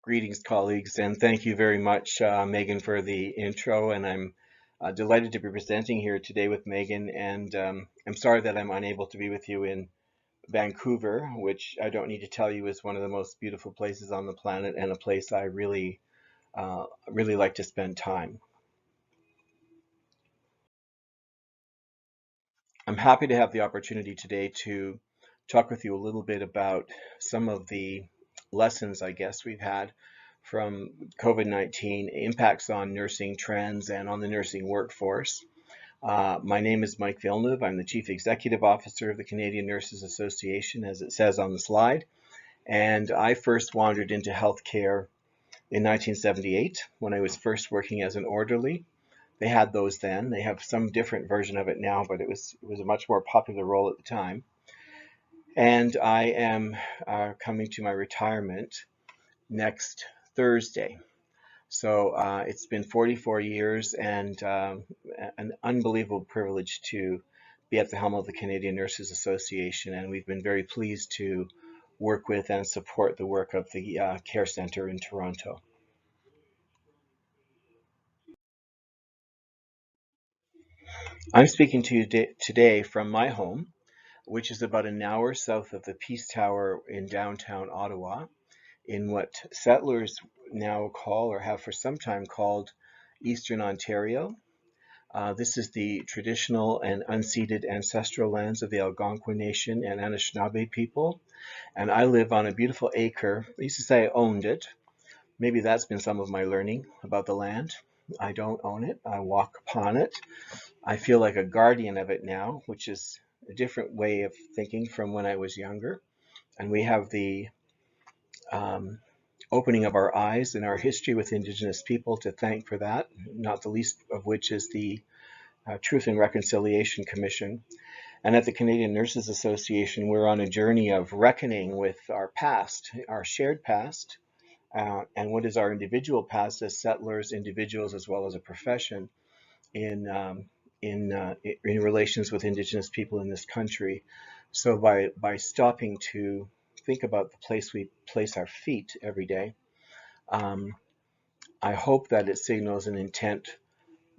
Greetings, colleagues, and thank you very much, Megan, for the intro. And I'm delighted to be presenting here today with Megan. And I'm sorry that I'm unable to be with you in Vancouver, which I don't need to tell you is one of the most beautiful places on the planet and a place I really like to spend time. I'm happy to have the opportunity today to talk with you a little bit about some of the lessons, I guess, we've had from COVID-19 impacts on nursing trends and on the nursing workforce. My name is Mike Villeneuve. I'm the Chief Executive Officer of the Canadian Nurses Association, as it says on the slide. And I first wandered into healthcare in 1978 when I was first working as an orderly. They had those then. They have some different version of it now, but it was a much more popular role at the time. And I am coming to my retirement next Thursday. So it's been 44 years and an unbelievable privilege to be at the helm of the Canadian Nurses Association. And we've been very pleased to work with and support the work of the Care Centre in Toronto. I'm speaking to you today from my home, which is about an hour south of the Peace Tower in downtown Ottawa, in what settlers now call, or have for some time called, Eastern Ontario. This is the traditional and unceded ancestral lands of the Algonquin Nation and Anishinaabe people. And I live on a beautiful acre. I used to say I owned it. Maybe that's been some of my learning about the land. I don't own it. I walk upon it. I feel like a guardian of it now, which is a different way of thinking from when I was younger. And we have the um, opening of our eyes in our history with Indigenous people to thank for that, not the least of which is the Truth and Reconciliation Commission. And at the Canadian Nurses Association, we're on a journey of reckoning with our past, our shared past, and what is our individual past as settlers, individuals, as well as a profession in in relations with Indigenous people in this country. So by stopping to think about the place we place our feet every day, um, I hope that it signals an intent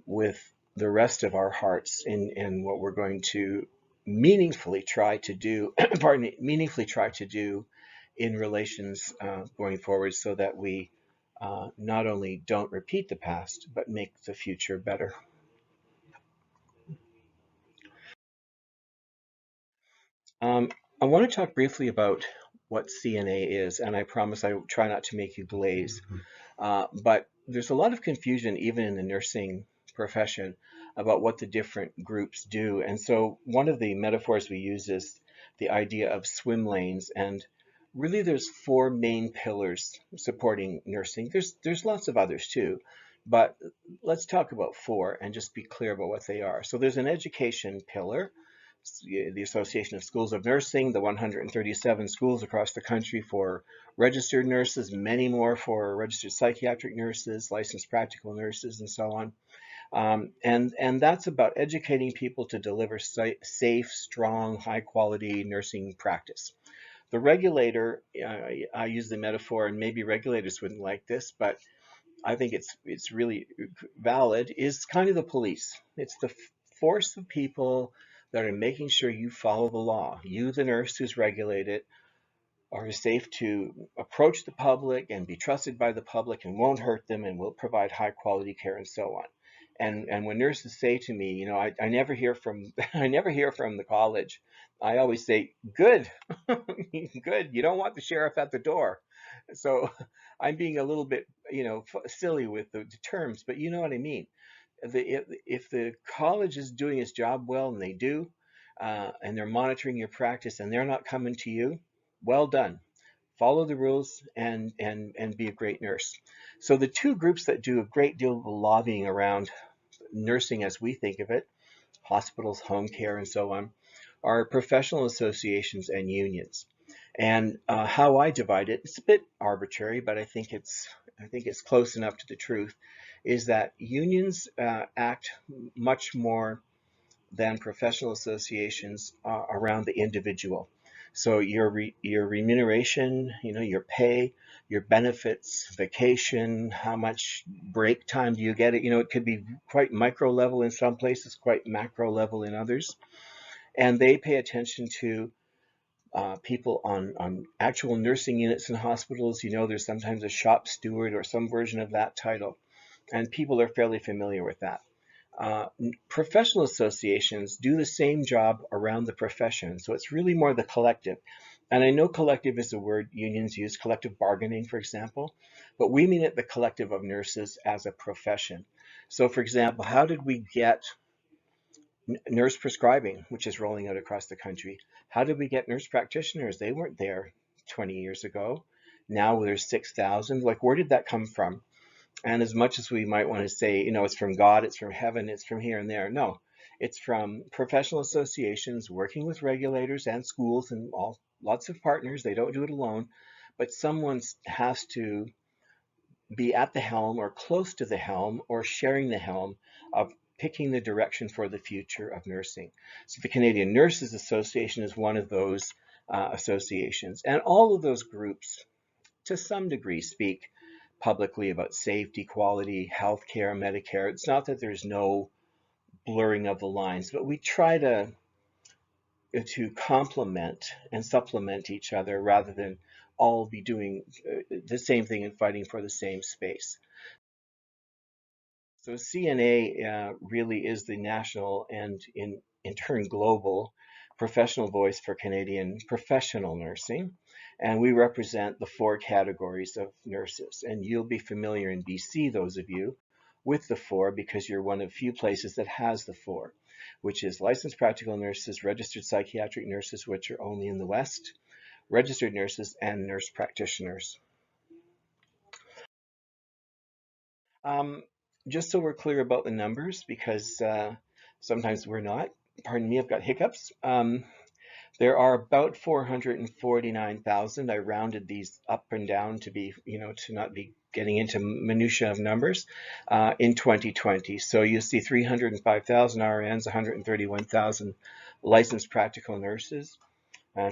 with the rest of our hearts in what we're going to meaningfully try to do, pardon me, meaningfully try to do in relations going forward so that we not only don't repeat the past, but make the future better. Um, I want to talk briefly about what CNA is, and I promise I try not to make you glaze. But there's a lot of confusion, even in the nursing profession, about what the different groups do. And so one of the metaphors we use is the idea of swim lanes. And really, there's four main pillars supporting nursing. There's lots of others too, but let's talk about four and just be clear about what they are. So there's an education pillar, the Association of Schools of Nursing, the 137 schools across the country for registered nurses, many more for registered psychiatric nurses, licensed practical nurses, and so on. And that's about educating people to deliver safe, strong, high quality nursing practice. The regulator, I use the metaphor, and maybe regulators wouldn't like this, but I think it's really valid, is kind of the police. It's the force of people that are making sure you follow the law. You, the nurse who's regulated, are safe to approach the public and be trusted by the public and won't hurt them and will provide high quality care and so on. And when nurses say to me, I never hear from I never hear from the college. I always say, good, good. You don't want the sheriff at the door. So I'm being a little bit, silly with the terms, but you know what I mean. If the college is doing its job well, and they do, and they're monitoring your practice, and they're not coming to you, well done. Follow the rules and be a great nurse. So the two groups that do a great deal of lobbying around nursing as we think of it, hospitals, home care, and so on, are professional associations and unions. And how I divide it, it's a bit arbitrary, but I think it's close enough to the truth, is that unions act much more than professional associations around the individual. So your remuneration, your pay, your benefits, vacation, how much break time do you get? It could be quite micro level in some places, quite macro level in others. And they pay attention to people on actual nursing units in hospitals. There's sometimes a shop steward or some version of that title, and people are fairly familiar with that. Professional associations do the same job around the profession, so it's really more the collective. And I know collective is a word unions use, collective bargaining, for example, but we mean it the collective of nurses as a profession. So, for example, how did we get nurse prescribing, which is rolling out across the country? How did we get nurse practitioners? They weren't there 20 years ago. Now there's 6,000. Like, where did that come from? And as much as we might want to say, it's from God, it's from heaven, it's from here and there, no, it's from professional associations working with regulators and schools and all lots of partners. They don't do it alone, but someone has to be at the helm or close to the helm or sharing the helm of picking the direction for the future of nursing. So the Canadian Nurses Association is one of those associations, and all of those groups to some degree speak publicly about safety, quality, healthcare, Medicare. It's not that there's no blurring of the lines, but we try to complement and supplement each other rather than all be doing the same thing and fighting for the same space. So CNA really is the national and in turn global professional voice for Canadian professional nursing. And we represent the four categories of nurses. And you'll be familiar in BC, those of you, with the four because you're one of few places that has the four, which is licensed practical nurses, registered psychiatric nurses, which are only in the West, registered nurses, and nurse practitioners. Um, just so we're clear about the numbers, because sometimes we're not. Pardon me, I've got hiccups. There are about 449,000. I rounded these up and down to be, to not be getting into minutia of numbers in 2020. So you see 305,000 RNs, 131,000 licensed practical nurses.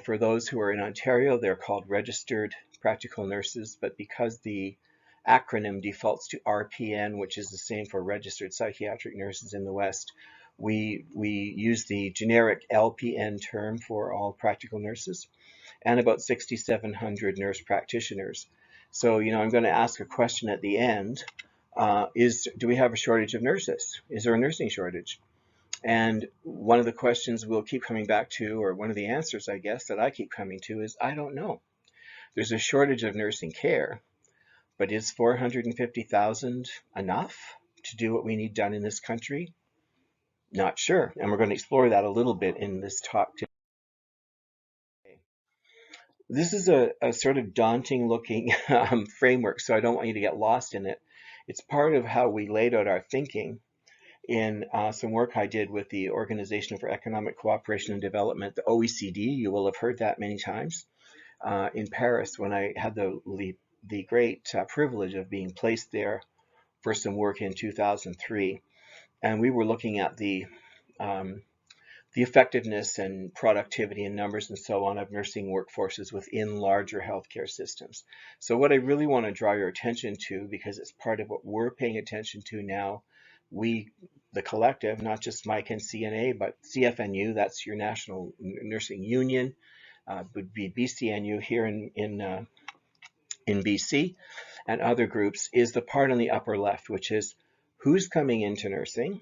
For those who are in Ontario, they're called registered practical nurses, but because the acronym defaults to RPN, which is the same for registered psychiatric nurses in the West, we use the generic LPN term for all practical nurses, and about 6,700 nurse practitioners. So, I'm going to ask a question at the end. Do we have a shortage of nurses? Is there a nursing shortage? And one of the questions we'll keep coming back to, or one of the answers, I guess, that I keep coming to is, I don't know. There's a shortage of nursing care, but is 450,000 enough to do what we need done in this country? Not sure. And we're going to explore that a little bit in this talk today. This is a sort of daunting looking framework, so I don't want you to get lost in it. It's part of how we laid out our thinking in some work I did with the Organization for Economic Cooperation and Development, the OECD. You will have heard that many times in Paris when I had the great privilege of being placed there for some work in 2003. And we were looking at the effectiveness and productivity and numbers and so on of nursing workforces within larger healthcare systems. So what I really want to draw your attention to, because it's part of what we're paying attention to now, the collective, not just Mike and CNA, but CFNU, that's your National Nursing Union, would be BCNU here in BC, and other groups, is the part on the upper left, which is who's coming into nursing,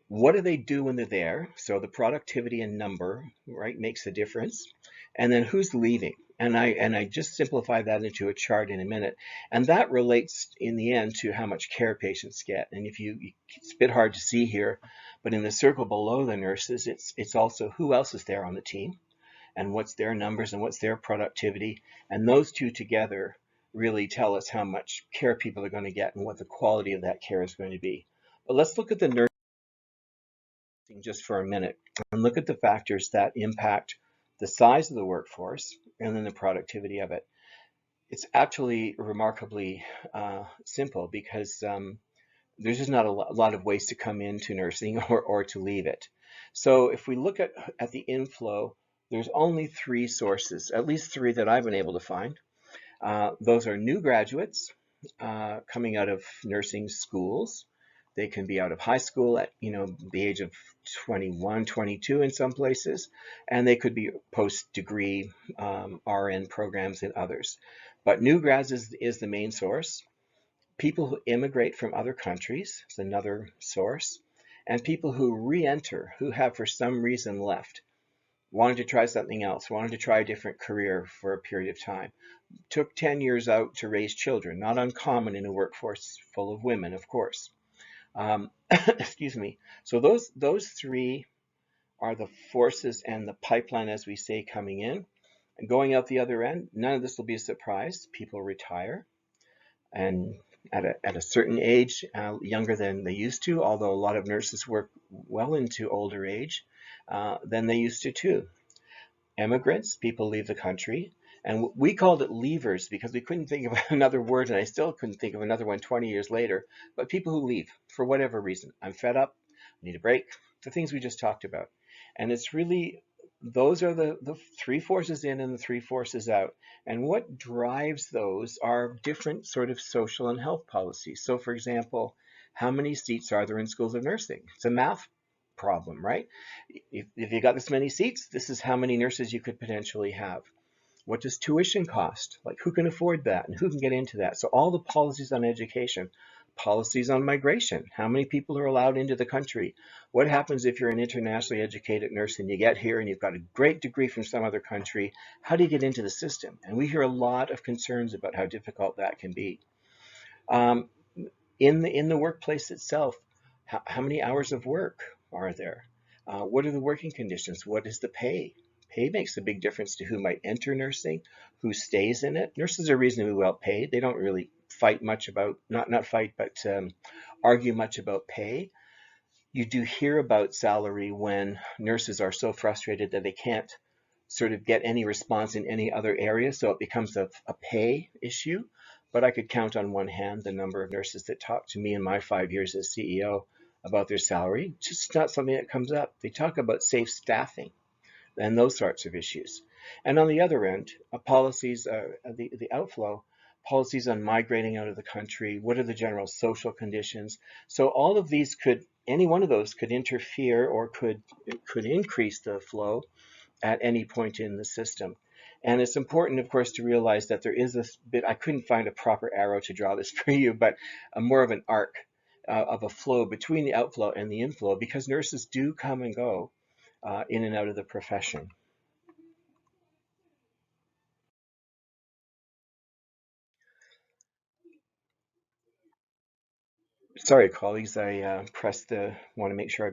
what do they do when they're there? So the productivity and number, right, makes a difference. And then who's leaving? And I just simplify that into a chart in a minute. And that relates in the end to how much care patients get. And it's a bit hard to see here, but in the circle below the nurses, it's also who else is there on the team and what's their numbers and what's their productivity. And those two together really tell us how much care people are going to get and what the quality of that care is going to be. But let's look at the nurse just for a minute and look at the factors that impact the size of the workforce and then the productivity of it. It's actually remarkably simple because there's just not a lot of ways to come into nursing or to leave it. So if we look at the inflow There's only three sources, at least three that I've been able to find. Those are new graduates coming out of nursing schools. They can be out of high school at the age of 21, 22 in some places, and they could be post-degree RN programs in others. But new grads is the main source. People who immigrate from other countries is another source, and people who re-enter, who have for some reason left, wanted to try something else, wanted to try a different career for a period of time, took 10 years out to raise children, not uncommon in a workforce full of women, of course. Excuse me. So those three are the forces and the pipeline, as we say, coming in. And going out the other end, none of this will be a surprise. People retire, and at a certain age, younger than they used to, although a lot of nurses work well into older age than they used to too. Immigrants, people leave the country. And we called it leavers because we couldn't think of another word, and I still couldn't think of another one 20 years later. But people who leave for whatever reason. I'm fed up, I need a break, the things we just talked about. And it's really, those are the three forces in and the three forces out. And what drives those are different sort of social and health policies. So for example, how many seats are there in schools of nursing? It's a math problem, right? If you got this many seats, this is how many nurses you could potentially have. What does tuition cost? Like, who can afford that and who can get into that? So all the policies on education, policies on migration, how many people are allowed into the country? What happens if you're an internationally educated nurse and you get here and you've got a great degree from some other country? How do you get into the system? And we hear a lot of concerns about how difficult that can be. Um, in the workplace itself, how many hours of work are there? What are the working conditions? What is the pay? Pay makes a big difference to who might enter nursing, who stays in it. Nurses are reasonably well paid. They don't really fight much about, not fight, but argue much about pay. You do hear about salary when nurses are so frustrated that they can't sort of get any response in any other area, so it becomes a pay issue. But I could count on one hand the number of nurses that talk to me in my 5 years as CEO about their salary. It's just not something that comes up. They talk about safe staffing and those sorts of issues. And on the other end, policies, the outflow, policies on migrating out of the country, what are the general social conditions? So all of these could, any one of those could interfere or could increase the flow at any point in the system. And it's important, of course, to realize that there is this bit, I couldn't find a proper arrow to draw this for you, but more of an arc of a flow between the outflow and the inflow, because nurses do come and go in and out of the profession. Sorry, colleagues, I want to make sure I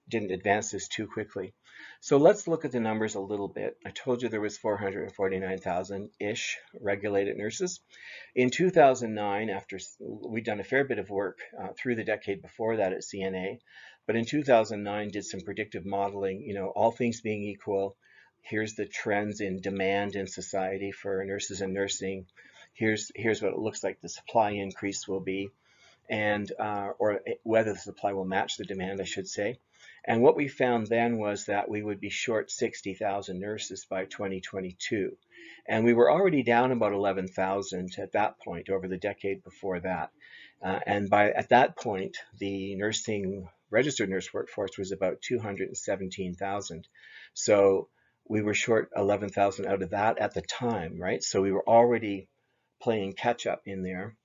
didn't advance this too quickly. So let's look at the numbers a little bit. I told you there was 449,000-ish regulated nurses. In 2009, after we'd done a fair bit of work through the decade before that at CNA, but in 2009 did some predictive modeling, all things being equal, here's the trends in demand in society for nurses and nursing. Here's what it looks like the supply increase will be, and or whether the supply will match the demand, I should say. And what we found then was that we would be short 60,000 nurses by 2022. And we were already down about 11,000 at that point over the decade before that. And at that point, the nursing registered nurse workforce was about 217,000. So we were short 11,000 out of that at the time, right? So we were already playing catch up in there.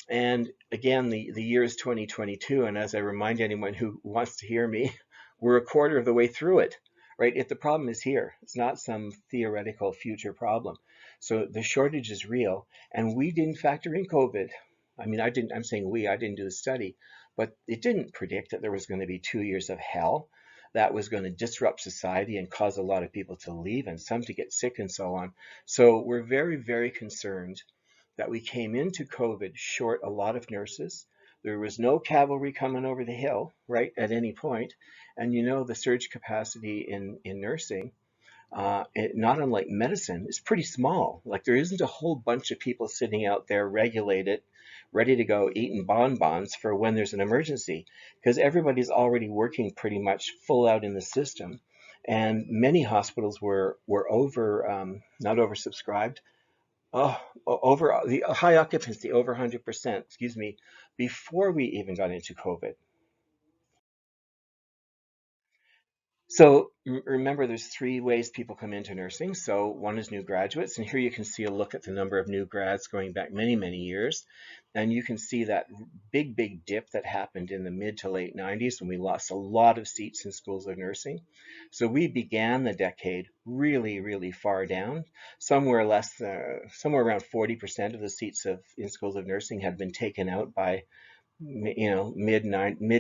And again, the year is 2022, and as I remind anyone who wants to hear me, we're a quarter of the way through it, right? If the problem is here, it's not some theoretical future problem. So the shortage is real, and we didn't factor in COVID. I mean, I'm saying I didn't do the study, but it didn't predict that there was going to be 2 years of hell that was going to disrupt society and cause a lot of people to leave and some to get sick and so on. So we're very, very concerned that we came into COVID short a lot of nurses. There was no cavalry coming over the hill, right, at any point. And the surge capacity in nursing, not unlike medicine, is pretty small. Like there isn't a whole bunch of people sitting out there regulated, ready to go eating bonbons for when there's an emergency, because everybody's already working pretty much full out in the system. and many hospitals were over not oversubscribed. Oh, over the high occupancy, over 100%, excuse me, before we even got into COVID. So remember, there's three ways people come into nursing. So one is new graduates, and here you can see a look at the number of new grads going back many, many years. And you can see that big, big dip that happened in the mid to late 90s when we lost a lot of seats in schools of nursing. So we began the decade really, really far down. Somewhere around 40% of the seats in schools of nursing had been taken out by, mid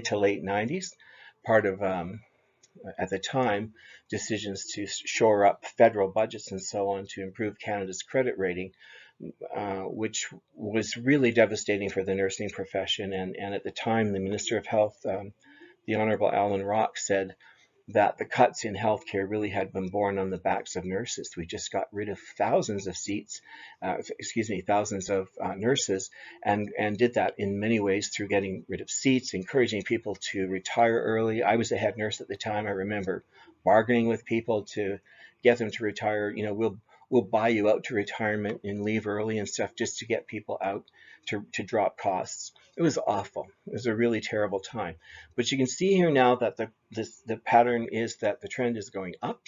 to late 90s. Part of at the time, decisions to shore up federal budgets and so on to improve Canada's credit rating, which was really devastating for the nursing profession. And at the time, the Minister of Health, the Honorable Alan Rock, said that the cuts in healthcare really had been borne on the backs of nurses. We just got rid of thousands of seats, thousands of nurses, and did that in many ways through getting rid of seats, encouraging people to retire early. I was a head nurse at the time. I remember bargaining with people to get them to retire. We'll buy you out to retirement and leave early and stuff just to get people out to drop costs. It was awful. It was a really terrible time. But you can see here now that the pattern is that the trend is going up,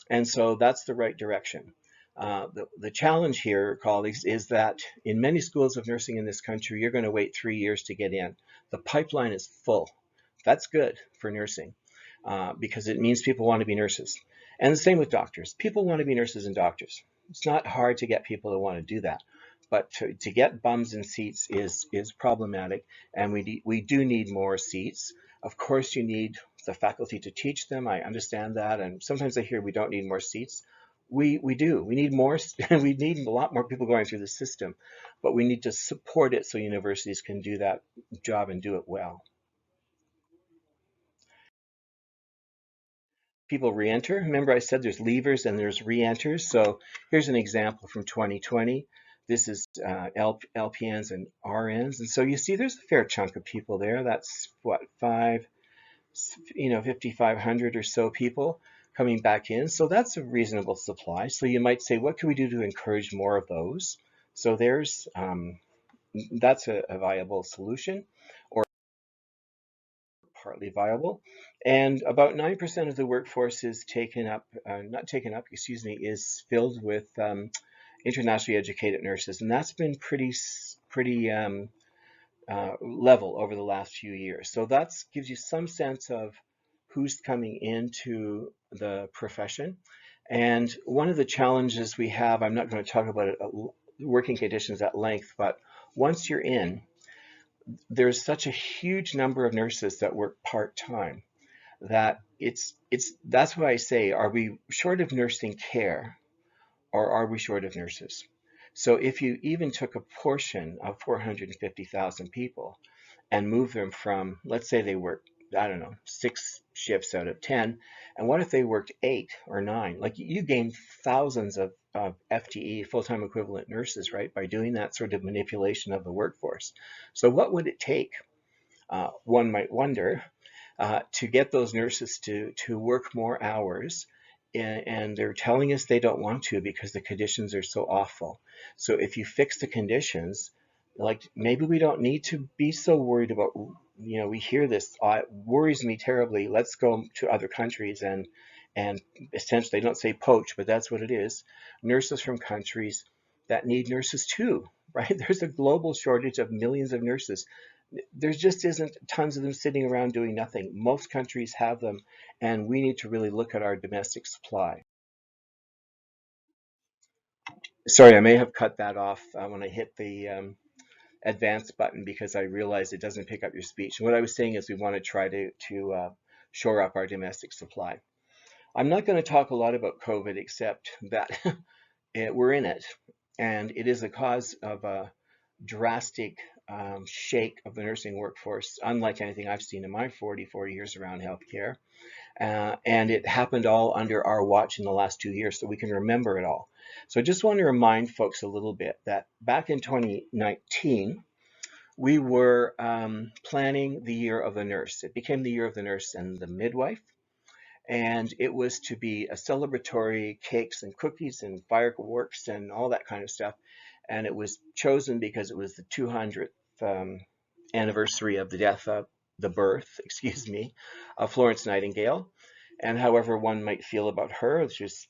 and so that's the right direction. The challenge here, colleagues, is that in many schools of nursing in this country, you're going to wait 3 years to get in. The pipeline is full. That's good for nursing because it means people want to be nurses. And the same with doctors. People want to be nurses and doctors. It's not hard to get people to want to do that. But to get bums in seats is problematic, and we do need more seats. Of course, you need the faculty to teach them. I understand that, and sometimes I hear we don't need more seats. We do. We need more. We need a lot more people going through the system, but we need to support it so universities can do that job and do it well. People re-enter. Remember I said there's leavers and there's re-enters. So here's an example from 2020. This is LPNs and RNs. And so you see there's a fair chunk of people there. That's what, 5,500 or so people coming back in. So that's a reasonable supply. So you might say, what can we do to encourage more of those? So that's a viable solution, or partly viable. And about 9% of the workforce is not taken up, excuse me, is filled with internationally educated nurses. And that's been pretty level over the last few years. So that gives you some sense of who's coming into the profession. And one of the challenges we have, I'm not going to talk about it, working conditions at length, but once you're in, there's such a huge number of nurses that work part-time that that's why I say, are we short of nursing care or are we short of nurses? So if you even took a portion of 450,000 people and move them from, let's say they work, I don't know, 6 shifts out of 10, and what if they worked 8 or 9? Like you gain thousands of FTE, full-time equivalent nurses, right, by doing that sort of manipulation of the workforce. So what would it take, one might wonder, to get those nurses to work more hours, and they're telling us they don't want to because the conditions are so awful. So if you fix the conditions, like maybe we don't need to be so worried about, we hear this, it worries me terribly. Let's go to other countries and essentially, they don't say poach, but that's what it is. Nurses from countries that need nurses too, right? There's a global shortage of millions of nurses. There just isn't tons of them sitting around doing nothing. Most countries have them, and we need to really look at our domestic supply. Sorry, I may have cut that off when I hit the advance button because I realized it doesn't pick up your speech. And what I was saying is we want to try to shore up our domestic supply. I'm not going to talk a lot about COVID except that we're in it, and it is a cause of a drastic shake of the nursing workforce, unlike anything I've seen in my 44 years around healthcare. And it happened all under our watch in the last 2 years, so we can remember it all. So I just want to remind folks a little bit that back in 2019, we were planning the year of the nurse. It became the year of the nurse and the midwife. And it was to be a celebratory cakes and cookies and fireworks and all that kind of stuff. And it was chosen because it was the 200th anniversary of the death of the birth, excuse me, of Florence Nightingale. And however one might feel about her, it's just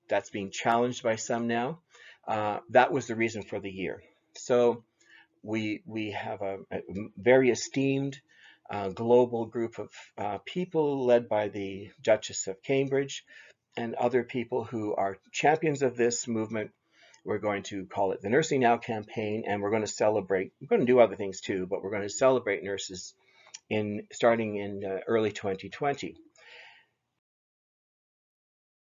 that's being challenged by some now. That was the reason for the year. So we have a very esteemed global group of people led by the Duchess of Cambridge and other people who are champions of this movement. We're going to call it the Nursing Now campaign, and we're going to celebrate. We're going to do other things too, but we're going to celebrate nurses starting in early 2020.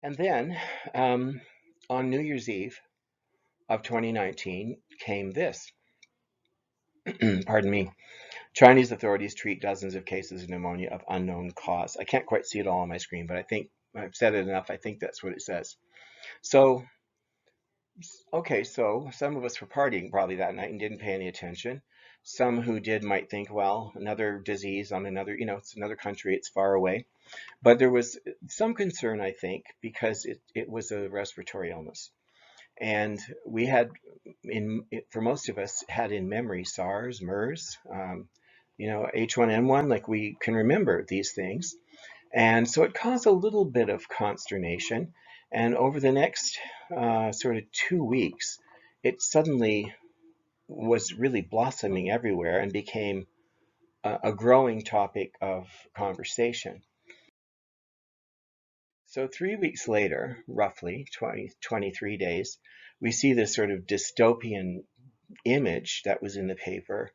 And then on New Year's Eve of 2019 came this. Pardon me. Chinese authorities treat dozens of cases of pneumonia of unknown cause. I can't quite see it all on my screen, but I think I've said it enough. I think that's what it says. So, okay, so some of us were partying probably that night and didn't pay any attention. Some who did might think, well, another disease on another, it's another country, it's far away. But there was some concern, I think, because it was a respiratory illness. And we had, for most of us, had in memory SARS, MERS, H1N1, like we can remember these things. And so it caused a little bit of consternation. And over the next sort of 2 weeks, it suddenly was really blossoming everywhere and became a growing topic of conversation. So 3 weeks later, roughly 23 days, we see this sort of dystopian image that was in the paper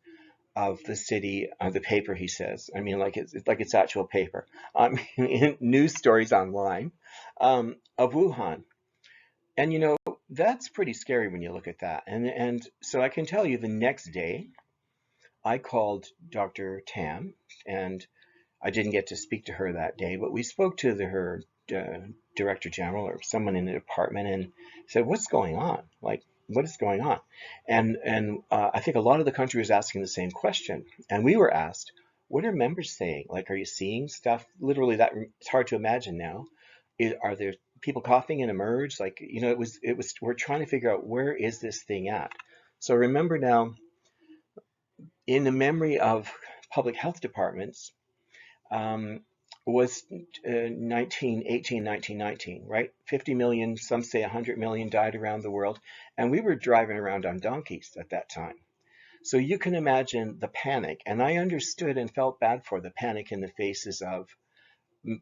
of the city, the paper, he says. I mean, like it's actual paper. In news stories online of Wuhan. And that's pretty scary when you look at that. And so I can tell you the next day, I called Dr. Tam, and I didn't get to speak to her that day, but we spoke to her director general or someone in the department and said, "What's going on? Like, what is going on?" And I think a lot of the country was asking the same question, and we were asked, "What are members saying? Like, are you seeing stuff?" Literally, that it's hard to imagine now. Are there people coughing and emerge? Like, it was. We're trying to figure out where is this thing at. So remember now, in the memory of public health departments, um, was 1919, right? 50 million, some say 100 million died around the world. And we were driving around on donkeys at that time. So you can imagine the panic. And I understood and felt bad for the panic in the faces of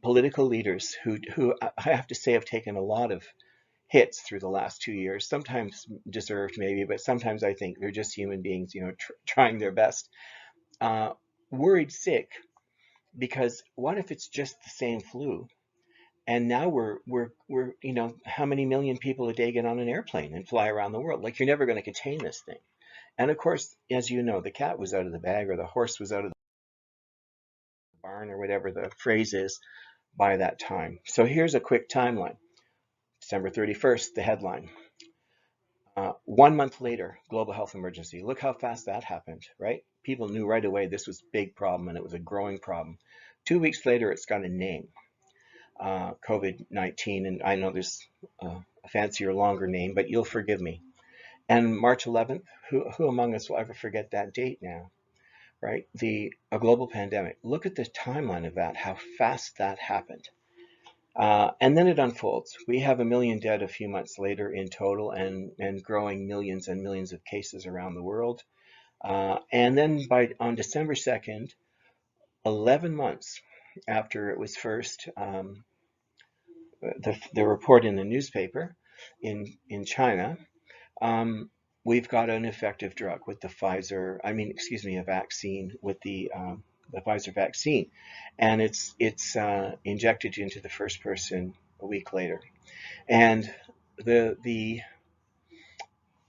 political leaders who I have to say have taken a lot of hits through the last 2 years, sometimes deserved maybe, but sometimes I think they're just human beings, trying their best. Uh, Worried sick because what if it's just the same flu? And now we're how many million people a day get on an airplane and fly around the world? Like, you're never going to contain this thing. And of course, as you know, the cat was out of the bag, or the horse was out of the barn, or whatever the phrase is, by that time. So here's a quick timeline. December 31st, the headline. 1 month later, global health emergency. Look how fast that happened, right? People knew right away this was a big problem, and it was a growing problem. 2 weeks later, it's got a name. COVID-19, and I know there's a fancier, longer name, but you'll forgive me. And March 11th, who among us will ever forget that date now, right? A global pandemic. Look at the timeline of that, how fast that happened. And then it unfolds. We have 1 million dead a few months later in total, and growing millions and millions of cases around the world. And then on December 2nd, 11 months after it was first the report in the newspaper in China, we've got an effective drug with the a vaccine with the Pfizer vaccine, and it's injected into the first person a week later. And the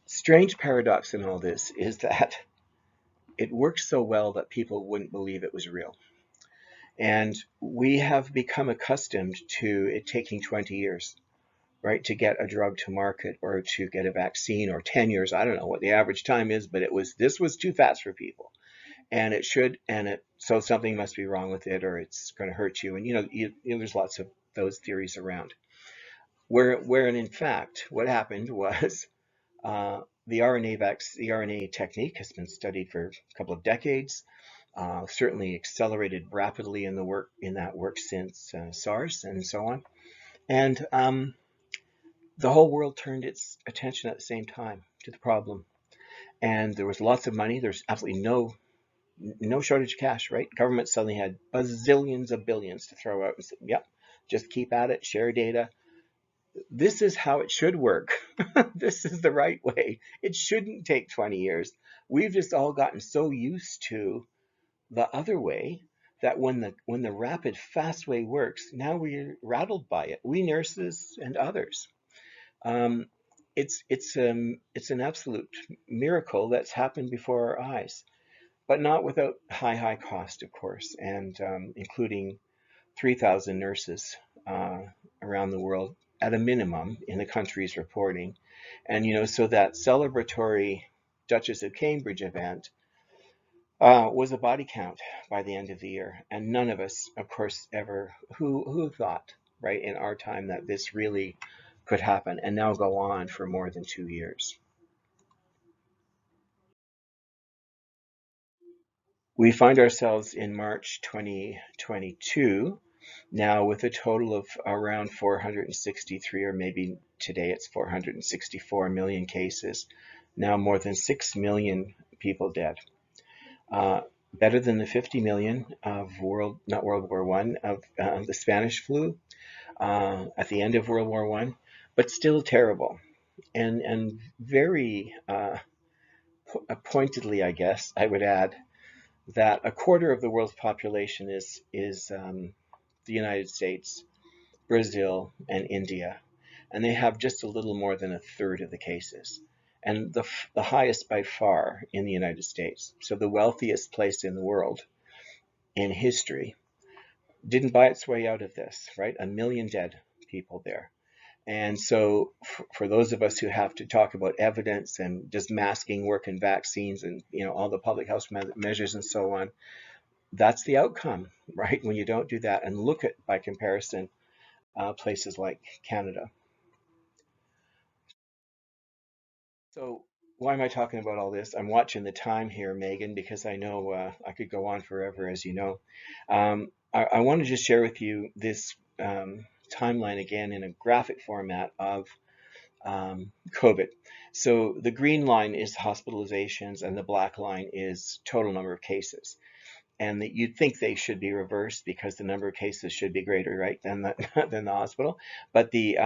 strange paradox in all this is that it works so well that people wouldn't believe it was real. And we have become accustomed to it taking 20 years, right, to get a drug to market or to get a vaccine, or 10 years. I don't know what the average time is, but this was too fast for people. And so something must be wrong with it, or it's going to hurt you. And there's lots of those theories around. Where in fact, what happened was the the RNA technique has been studied for a couple of decades. Certainly accelerated rapidly in the work in that work since SARS and so on. And the whole world turned its attention at the same time to the problem. And there was lots of money. There's absolutely no shortage of cash, right? Government suddenly had bazillions of billions to throw out and say, yep, just keep at it, share data. This is how it should work. This is the right way. It shouldn't take 20 years. We've just all gotten so used to the other way that when the rapid, fast way works, now we're rattled by it. We nurses and others. Um, it's an absolute miracle that's happened before our eyes, but not without high cost, of course, and including 3,000 nurses around the world at a minimum in the countries reporting. And, so that celebratory Duchess of Cambridge event was a body count by the end of the year. And none of us, of course, ever, who thought, right, in our time that this really could happen and now go on for more than 2 years. We find ourselves in March 2022 now with a total of around 463, or maybe today it's 464 million cases. Now more than 6 million people dead. Better than the 50 million of not World War One, of the Spanish flu at the end of World War One, but still terrible and very pointedly, I guess I would add that a quarter of the world's population is the United States, Brazil, and India, and they have just a little more than a third of the cases, and the highest by far in the United States. So the wealthiest place in the world in history didn't buy its way out of this, right? A million dead people there. And so for those of us who have to talk about evidence and does masking work and vaccines and all the public health measures and so on, that's the outcome, right? When you don't do that and look at, by comparison, places like Canada. So why am I talking about all this? I'm watching the time here, Megan, because I know I could go on forever, as you know. I want to just share with you this timeline again in a graphic format of COVID. So the green line is hospitalizations and the black line is total number of cases. And that you'd think they should be reversed because the number of cases should be greater, right, than than the hospital. But the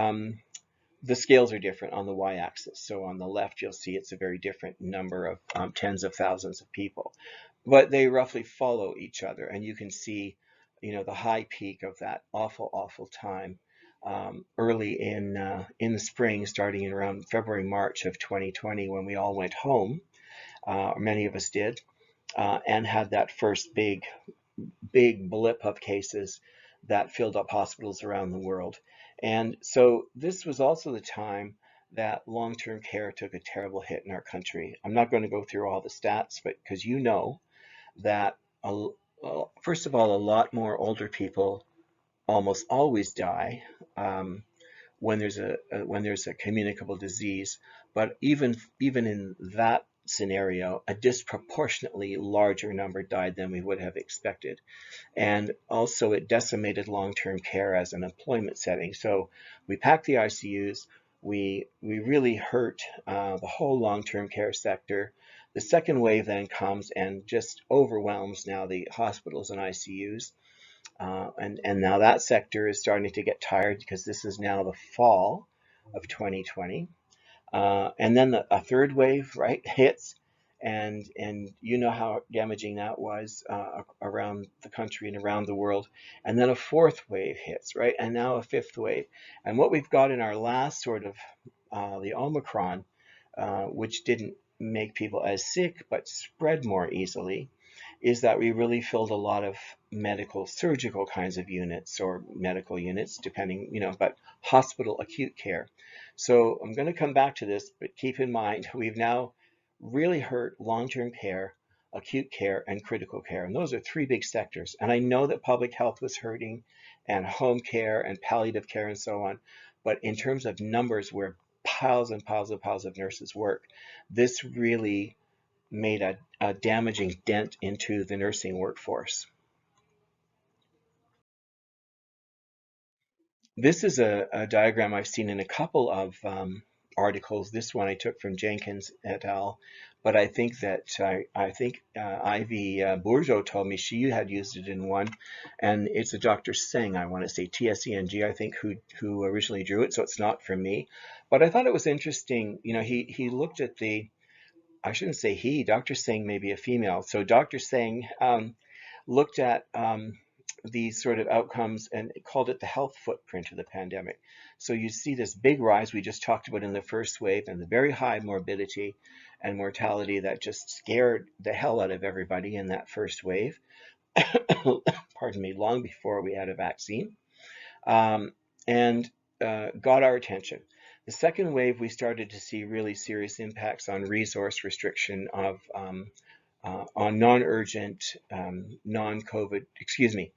scales are different on the y-axis. So on the left, you'll see it's a very different number of tens of thousands of people, but they roughly follow each other. And you can see, the high peak of that awful time early in the spring, starting in around February, March of 2020, when we all went home, or many of us did, and had that first big blip of cases that filled up hospitals around the world. And so this was also the time that long-term care took a terrible hit in our country. I'm not going to go through all the stats, but because that, first of all, a lot more older people almost always die when there's a communicable disease. But even in that scenario, a disproportionately larger number died than we would have expected. And also it decimated long-term care as an employment setting. So we packed the ICUs, we really hurt the whole long-term care sector. The second wave then comes and just overwhelms now the hospitals and ICUs. And now that sector is starting to get tired because this is now the fall of 2020. And then a third wave, right, hits, and you know how damaging that was around the country and around the world. And then a fourth wave hits, right, and now a fifth wave. And what we've got in our last sort of the Omicron, which didn't make people as sick but spread more easily, is that we really filled a lot of medical surgical kinds of units or medical units, depending, but hospital acute care. So I'm going to come back to this, but keep in mind, we've now really hurt long-term care acute care, and critical care. And those are three big sectors. And I know that public health was hurting, and home care and palliative care and so on. But in terms of numbers where piles and piles and piles of nurses work, this really made a damaging dent into the nursing workforce. This is a diagram I've seen in a couple of articles. This one I took from Jenkins et al. But I think that Ivy Bourgeot told me she had used it in one, and it's a Dr. Seng, I want to say Tseng, I think, who originally drew it. So it's not from me. But I thought it was interesting. You know, he looked at the. I shouldn't say he. Dr. Seng may be a female. So Dr. Seng looked at these sort of outcomes and called it the health footprint of the pandemic. So you see this big rise we just talked about in the first wave, and the very high morbidity and mortality that just scared the hell out of everybody in that first wave. Pardon me, long before we had a vaccine, and got our attention. The second wave, we started to see really serious impacts on resource restriction of on non-urgent, non-COVID, excuse me,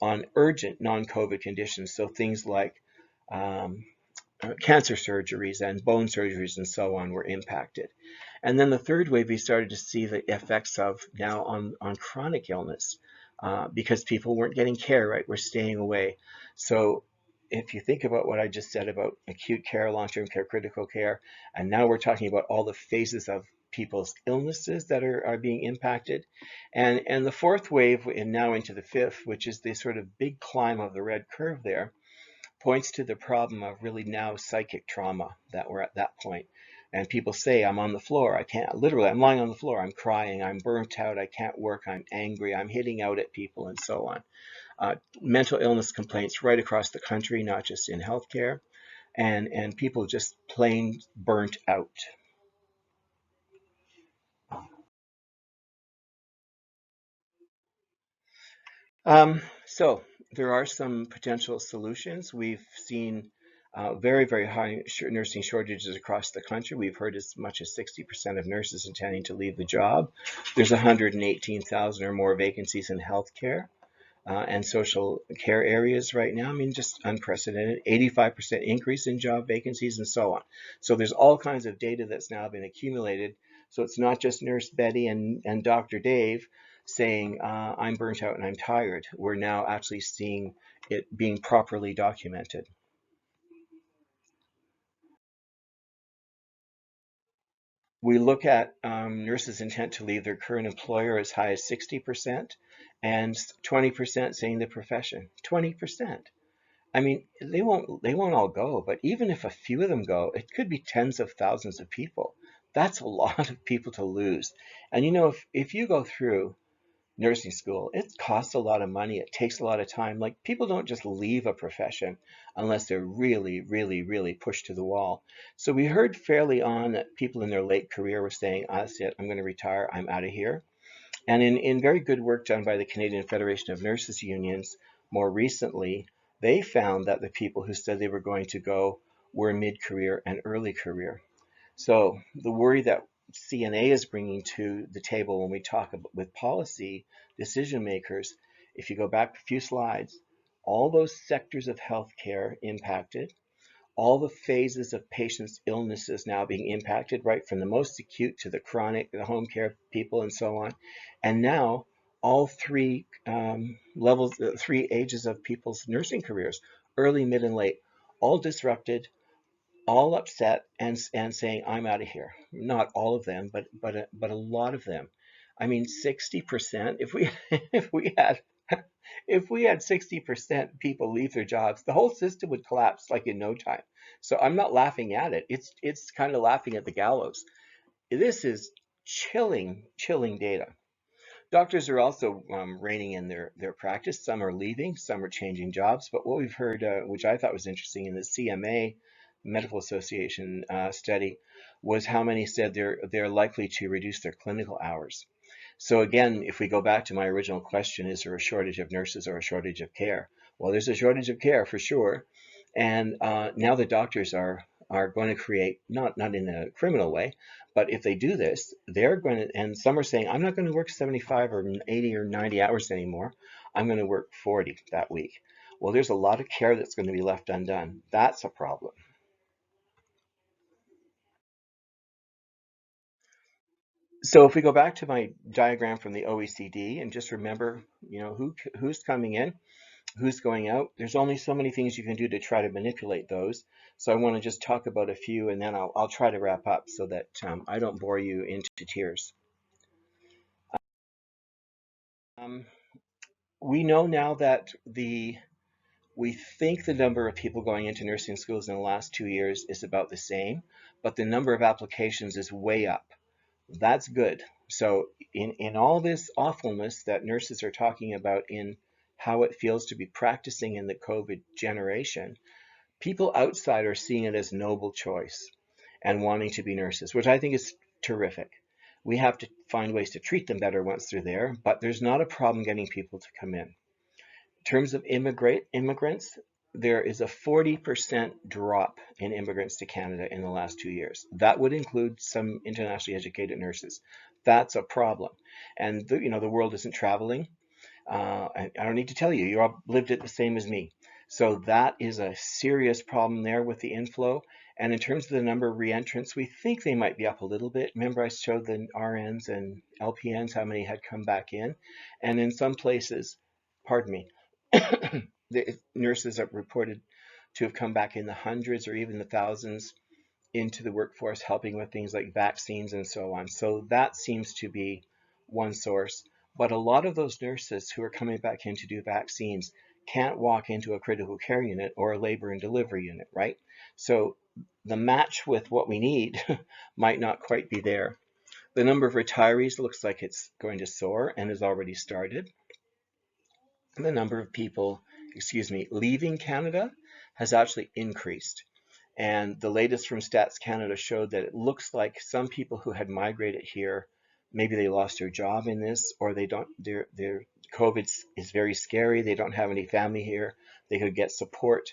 on urgent non-COVID conditions. So things like cancer surgeries and bone surgeries and so on were impacted. And then the third wave, we started to see the effects of now on chronic illness because people weren't getting care, right? We're staying away. So if you think about what I just said about acute care, long-term care, critical care, and now we're talking about all the phases of people's illnesses that are being impacted. And the fourth wave, and now into the fifth, which is the sort of big climb of the red curve there, points to the problem of really now psychic trauma that we're at that point. And people say, I'm on the floor. I can't, literally, I'm lying on the floor. I'm crying. I'm burnt out. I can't work. I'm angry. I'm hitting out at people and so on. Mental illness complaints right across the country, not just in healthcare, and people just plain burnt out. So there are some potential solutions. We've seen very, very high nursing shortages across the country. We've heard as much as 60% of nurses intending to leave the job. There's 118,000 or more vacancies in healthcare and social care areas right now. I mean, just unprecedented. 85% increase in job vacancies and so on. So there's all kinds of data that's now been accumulated. So it's not just Nurse Betty and Dr. Dave saying, I'm burnt out and I'm tired. We're now actually seeing it being properly documented. We look at nurses' intent to leave their current employer as high as 60% and 20% saying the profession. 20%. I mean, they won't all go, but even if a few of them go, it could be tens of thousands of people. That's a lot of people to lose. And you know, if you go through nursing school, it costs a lot of money. It takes a lot of time. Like people don't just leave a profession unless they're really, really, really pushed to the wall. So we heard fairly on that people in their late career were saying, that's it, I'm going to retire, I'm out of here. And in very good work done by the Canadian Federation of Nurses Unions more recently, they found that the people who said they were going to go were mid-career and early career. So the worry that CNA is bringing to the table when we talk about, with policy decision makers, if you go back a few slides, all those sectors of healthcare impacted, all the phases of patients' illnesses now being impacted, right from the most acute to the chronic, the home care people, and so on. And now all three levels, three ages of people's nursing careers, early, mid, and late, all disrupted, all upset, and saying, I'm out of here. Not all of them, but a lot of them. I mean, 60%, if we had if we had 60% people leave their jobs, the whole system would collapse like in no time. So I'm not laughing at it. It's kind of laughing at the gallows. This is chilling, chilling data. Doctors are also reining in their practice. Some are leaving, some are changing jobs. But what we've heard, which I thought was interesting in the CMA Medical Association study, was how many said they're likely to reduce their clinical hours. So again, if we go back to my original question, is there a shortage of nurses or a shortage of care? Well, there's a shortage of care for sure. And now the doctors are are going to create, not in a criminal way, but if they do this, they're going to, and some are saying, I'm not going to work 75 or 80 or 90 hours anymore. I'm going to work 40 that week. Well, there's a lot of care that's going to be left undone. That's a problem. So if we go back to my diagram from the OECD and just remember, who's coming in, who's going out, there's only so many things you can do to try to manipulate those. So I want to just talk about a few, and then I'll try to wrap up so that I don't bore you into tears. Um, we know now that we think the number of people going into nursing schools in the last 2 years is about the same, but the number of applications is way up. That's good. So in all this awfulness that nurses are talking about in how it feels to be practicing in the COVID generation, people outside are seeing it as noble choice and wanting to be nurses, which I think is terrific. We have to find ways to treat them better once they're there, but there's not a problem getting people to come in. In terms of immigrants, there is a 40% drop in immigrants to Canada in the last 2 years. That would include some internationally educated nurses. That's a problem. And the world isn't traveling. I don't need to tell you, you all lived it the same as me. So that is a serious problem there with the inflow. And in terms of the number of reentrants, we think they might be up a little bit. Remember, I showed the RNs and LPNs how many had come back in. And in some places, pardon me, the nurses have reported to have come back in the hundreds or even the thousands into the workforce, helping with things like vaccines and so on. So that seems to be one source. But a lot of those nurses who are coming back in to do vaccines can't walk into a critical care unit or a labor and delivery unit, right? So the match with what we need might not quite be there. The number of retirees looks like it's going to soar and has already started. The number of people, leaving Canada has actually increased. And the latest from Stats Canada showed that it looks like some people who had migrated here, maybe they lost their job in this, or they don't, their COVID is very scary. They don't have any family here. They could get support,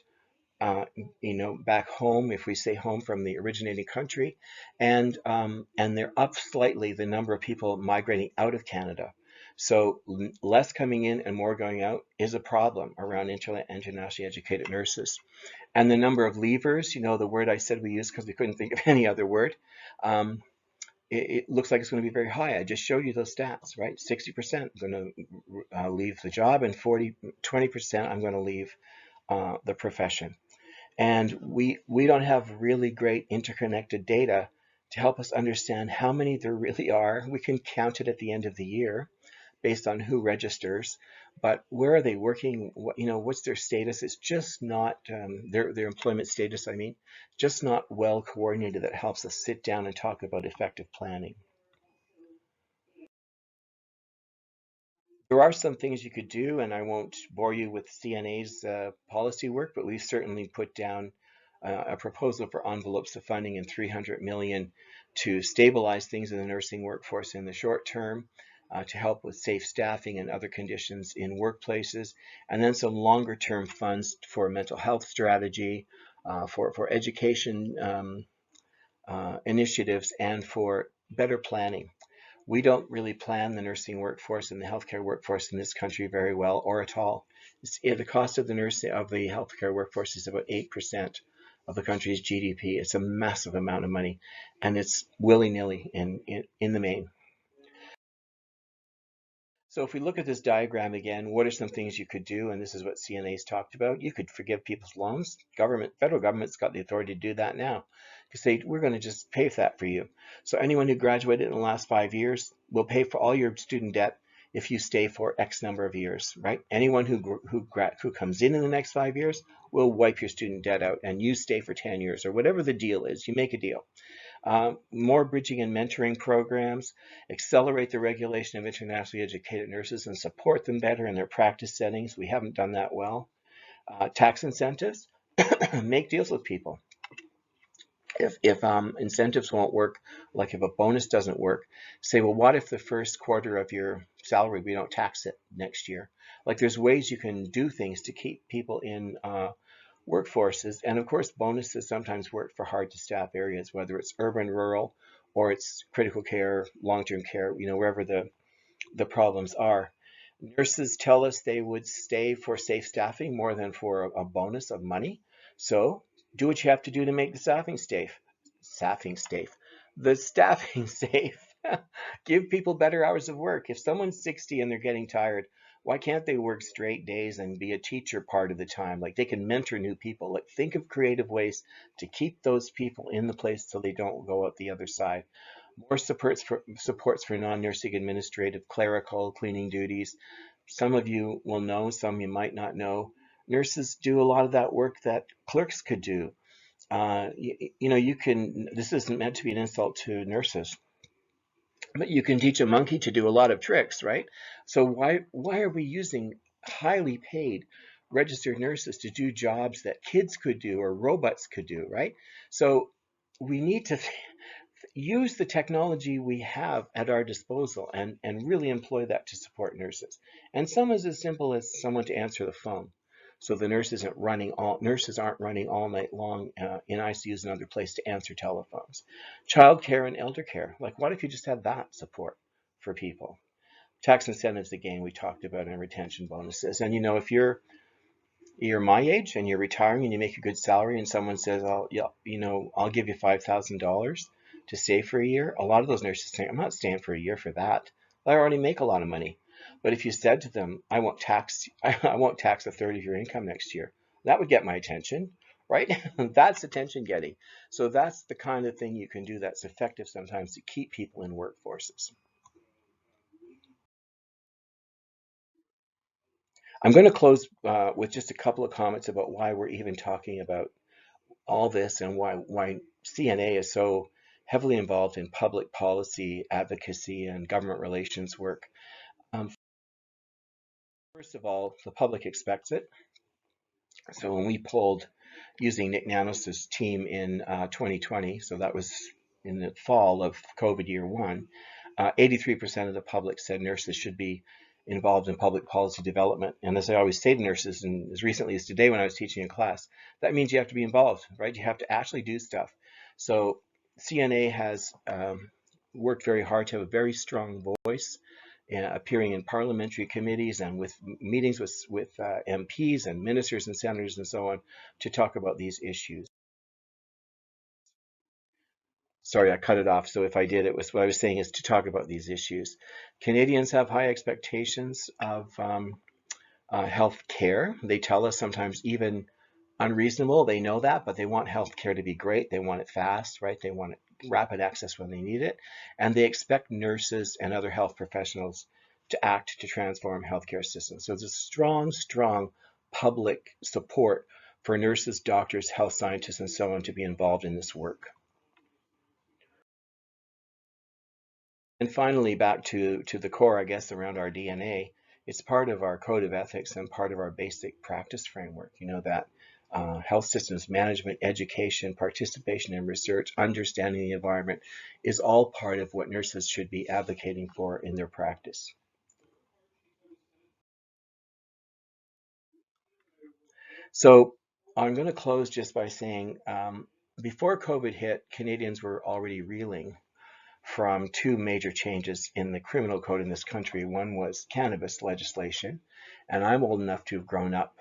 back home, if we say home from the originating country, and they're up slightly the number of people migrating out of Canada. So less coming in and more going out is a problem around internationally educated nurses. And the number of leavers, the word I said we used because we couldn't think of any other word, it looks like it's going to be very high. I just showed you those stats, right? 60% going to leave the job, and 20% I'm going to leave the profession. And we don't have really great interconnected data to help us understand how many there really are. We can count it at the end of the year based on who registers, but where are they working? What's their status? It's just not their employment status. I mean, just not well coordinated. That helps us sit down and talk about effective planning. There are some things you could do, and I won't bore you with CNA's policy work, but we've certainly put down a proposal for envelopes of funding and 300 million to stabilize things in the nursing workforce in the short term, to help with safe staffing and other conditions in workplaces, and then some longer term funds for mental health strategy, for education initiatives, and for better planning. We don't really plan the nursing workforce and the healthcare workforce in this country very well, or at all. The cost of the healthcare workforce is about 8% of the country's GDP. It's a massive amount of money, and it's willy-nilly in the main. So if we look at this diagram again, what are some things you could do? And this is what CNA's talked about. You could forgive people's loans. Federal government's got the authority to do that now. You say, we're going to just pay for that for you. So anyone who graduated in the last 5 years will pay for all your student debt if you stay for X number of years, right? Anyone who comes in the next 5 years will wipe your student debt out, and you stay for 10 years, or whatever the deal is. You make a deal. More bridging and mentoring programs, accelerate the regulation of internationally educated nurses and support them better in their practice settings. We haven't done that well. Tax incentives, make deals with people. If incentives won't work, like if a bonus doesn't work, say, well, what if the first quarter of your salary, we don't tax it next year? Like there's ways you can do things to keep people in workforces. And of course, bonuses sometimes work for hard to staff areas, whether it's urban, rural, or it's critical care, long-term care, wherever the problems are. Nurses tell us they would stay for safe staffing more than for a bonus of money. So do what you have to do to make the staffing safe. Staffing safe. The staffing safe. Give people better hours of work. If someone's 60 and they're getting tired, why can't they work straight days and be a teacher part of the time? Like they can mentor new people. Like think of creative ways to keep those people in the place so they don't go out the other side. More supports for non-nursing administrative, clerical, cleaning duties. Some of you will know, some you might not know. Nurses do a lot of that work that clerks could do. You can, this isn't meant to be an insult to nurses, but you can teach a monkey to do a lot of tricks, right? So why are we using highly paid registered nurses to do jobs that kids could do or robots could do, right? So we need to use the technology we have at our disposal and really employ that to support nurses. And some is as simple as someone to answer the phone. So the nurses aren't running all night long in ICUs and other places to answer telephones. Childcare and elder care. Like what if you just had that support for people? Tax incentives, again, we talked about, and retention bonuses. And if you're my age and you're retiring and you make a good salary and someone says, I'll give you $5,000 to stay for a year. A lot of those nurses say, I'm not staying for a year for that. I already make a lot of money. But if you said to them, I won't tax a third of your income next year, that would get my attention, right? That's attention getting. So that's the kind of thing you can do that's effective sometimes to keep people in workforces. I'm going to close with just a couple of comments about why we're even talking about all this and why CNA is so heavily involved in public policy advocacy and government relations work. Um, First of all, the public expects it. So when we polled using Nick Nanos's team in 2020, so that was in the fall of COVID year one, 83% of the public said nurses should be involved in public policy development. And as I always say to nurses, and as recently as today when I was teaching a class, that means you have to be involved, right? You have to actually do stuff. So CNA has worked very hard to have a very strong voice, appearing in parliamentary committees and with meetings with MPs and ministers and senators and so on to talk about these issues. Sorry, I cut it off. So if I did, it was what I was saying is to talk about these issues. Canadians have high expectations of health care. They tell us sometimes even unreasonable. They know that, but they want health care to be great. They want it fast, right? They want it rapid access when they need it. And they expect nurses and other health professionals to act to transform healthcare systems. So there's a strong, strong public support for nurses, doctors, health scientists, and so on to be involved in this work. And finally, back to the core, I guess, around our DNA, it's part of our code of ethics and part of our basic practice framework, that health systems management, education, participation in research, understanding the environment is all part of what nurses should be advocating for in their practice. So I'm going to close just by saying before COVID hit, Canadians were already reeling from two major changes in the criminal code in this country. One was cannabis legislation, and I'm old enough to have grown up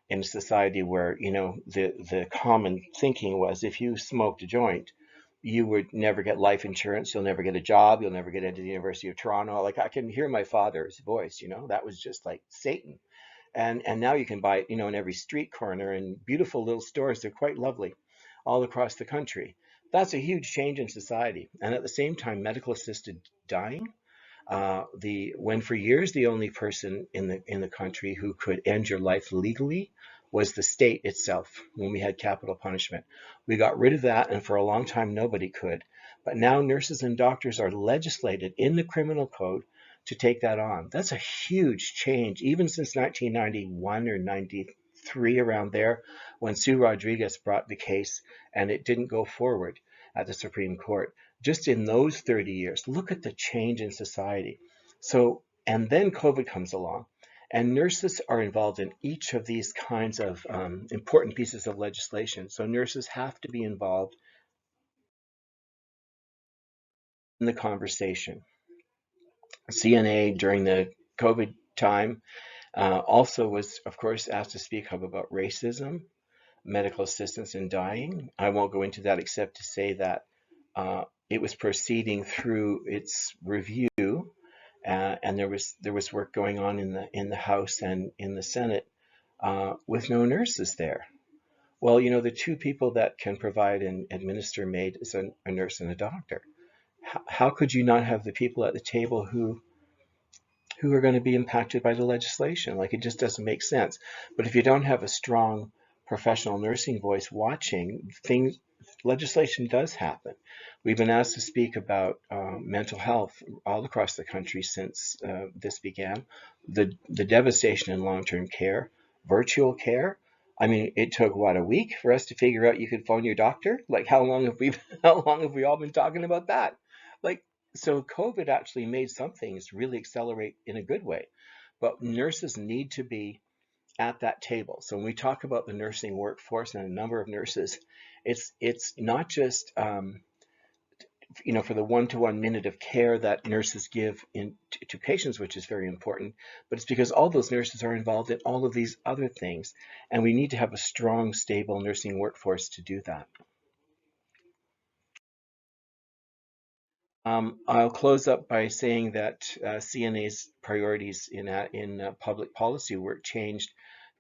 in a society where, the common thinking was if you smoked a joint, you would never get life insurance, you'll never get a job, you'll never get into the University of Toronto. Like I can hear my father's voice, that was just like Satan. And now you can buy it, in every street corner in beautiful little stores. They're quite lovely all across the country. That's a huge change in society. And at the same time, medical assisted dying, when for years the only person in the country who could end your life legally was the state itself when we had capital punishment. We got rid of that, and for a long time nobody could. But now nurses and doctors are legislated in the criminal code to take that on. That's a huge change, even since 1991 or 93, around there, when Sue Rodriguez brought the case and it didn't go forward at the Supreme Court. Just in those 30 years, look at the change in society. So, and then COVID comes along. And nurses are involved in each of these kinds of important pieces of legislation. So nurses have to be involved in the conversation. CNA during the COVID time also was, of course, asked to speak up about racism, medical assistance in dying. I won't go into that except to say that it was proceeding through its review, and there was work going on in the House and in the Senate with no nurses there. Well, the two people that can provide and administer MAID is a nurse and a doctor. How could you not have the people at the table who are going to be impacted by the legislation? Like, it just doesn't make sense. But if you don't have a strong professional nursing voice watching, legislation does happen. We've been asked to speak about mental health all across the country since this began. The devastation in long-term care, virtual care. I mean, it took what, a week for us to figure out you could phone your doctor? Like, how long have we how long have we all been talking about that? Like, so COVID actually made some things really accelerate in a good way. But nurses need to be at that table. So when we talk about the nursing workforce and a number of nurses, it's not just for the one-to-one minute of care that nurses give to patients, which is very important, but it's because all those nurses are involved in all of these other things, and we need to have a strong, stable nursing workforce to do that. I'll close up by saying that CNA's priorities in public policy work changed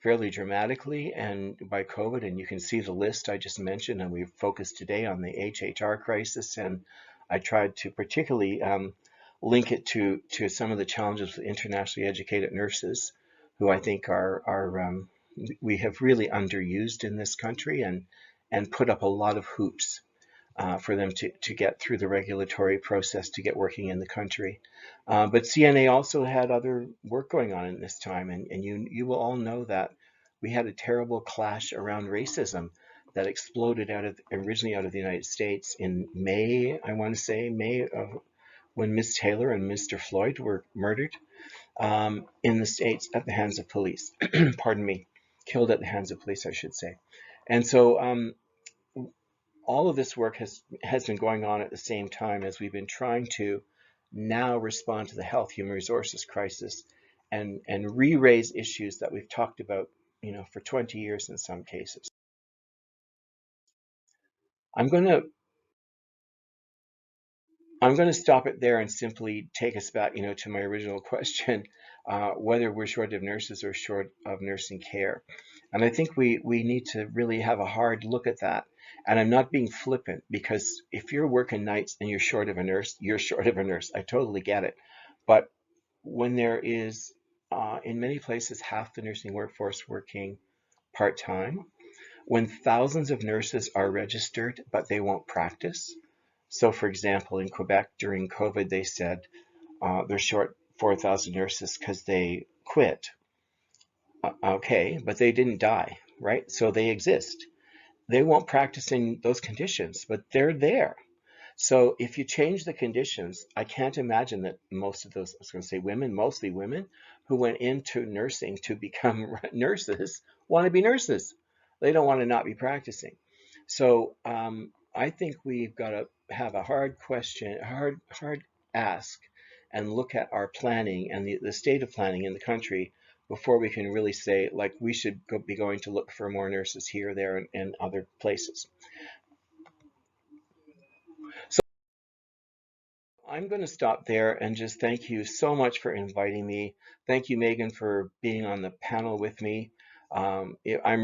fairly dramatically and by COVID, and you can see the list I just mentioned, and we've focused today on the HHR crisis, and I tried to particularly link it to some of the challenges with internationally educated nurses, who I think we have really underused in this country and put up a lot of hoops for them to get through the regulatory process to get working in the country. But CNA also had other work going on in this time, and you will all know that we had a terrible clash around racism that exploded originally out of the United States in May, I want to say, May of when Ms. Taylor and Mr. Floyd were murdered in the States at the hands of police. Pardon me, killed at the hands of police, I should say. And so all of this work has been going on at the same time as we've been trying to now respond to the health human resources crisis and re-raise issues that we've talked about, for 20 years in some cases. I'm going to I'm going to stop it there and simply take us back, to my original question, whether we're short of nurses or short of nursing care. And I think we need to really have a hard look at that. And I'm not being flippant, because if you're working nights and you're short of a nurse, you're short of a nurse. I totally get it. But when there is, in many places, half the nursing workforce working part-time, when thousands of nurses are registered, but they won't practice. So, for example, in Quebec during COVID, they said they're short 4,000 nurses because they quit. Okay, but they didn't die, right? So they exist. They won't practice in those conditions, but they're there. So if you change the conditions, I can't imagine that most of those, I was going to say women, mostly women, who went into nursing to become nurses want to be nurses. They don't want to not be practicing. So I think we've got to have a hard question, hard ask, and look at our planning and the state of planning in the country before we can really say, like, we should be going to look for more nurses here, there, and other places. So I'm going to stop there and just thank you so much for inviting me. Thank you, Megan, for being on the panel with me. I'm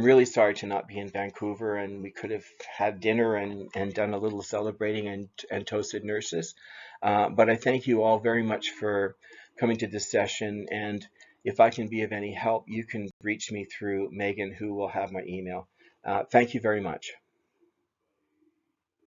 really sorry to not be in Vancouver, and we could have had dinner and done a little celebrating and toasted nurses. But I thank you all very much for coming to this session. And if I can be of any help, you can reach me through Megan, who will have my email. Thank you very much.